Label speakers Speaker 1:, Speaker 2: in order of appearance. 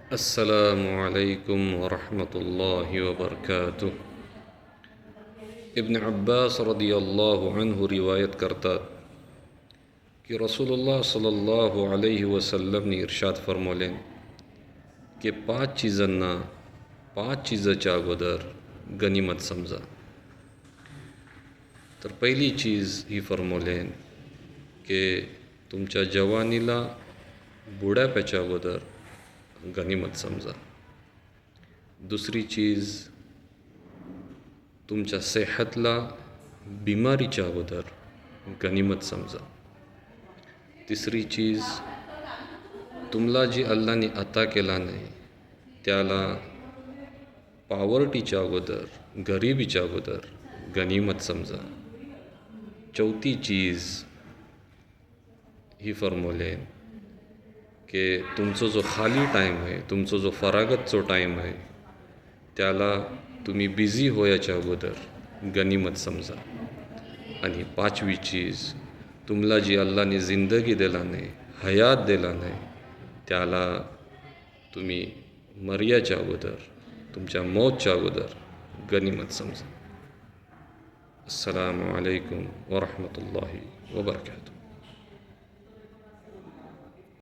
Speaker 1: अस्सलामु अलैकुम वरहमतुल्लाहि वबरकातुह। इब्न अब्बास रदियल्लाहु अन्हु रिवायत करतात की रसूलुल्लाह सल्लल्लाहु अलैहि वसल्लमने इर्शाद फरमवलेन की पाच चीजाच्या अगोदर गनिमत समजा. तर पहिली चीज ही फरमवलेन की तुमच्या जवानीला बुढाप्याच्या अगोदर गनिमत समजा. दुसरी चीज तुमच्या सेहतला बिमारीच्या अगोदर गनिमत समजा. तिसरी चीज तुमला जी अल्लाने अता केला नाही त्याला पॉवर्टीच्या अगोदर, गरिबीच्या अगोदर गनिमत समजा. चौथी चीज ही फरमवलेन की तुमचा जो खाली टाईम आहे, तुमचा जो फरागतचो टाईम आहे त्याला तुम्ही बिझी होयाच्या अगोदर गनिमत समजा. आणि पाचवी चीज तुमला जी अल्लाने जिंदगी दिला नाही, हयात दिला नाही त्याला तुम्ही मर्याच्या अगोदर, तुमच्या मौतच्या अगोदर गनिमत समजा. अस्सलामु अलैकुम वरहमतुल्लाहि वबरकातुह.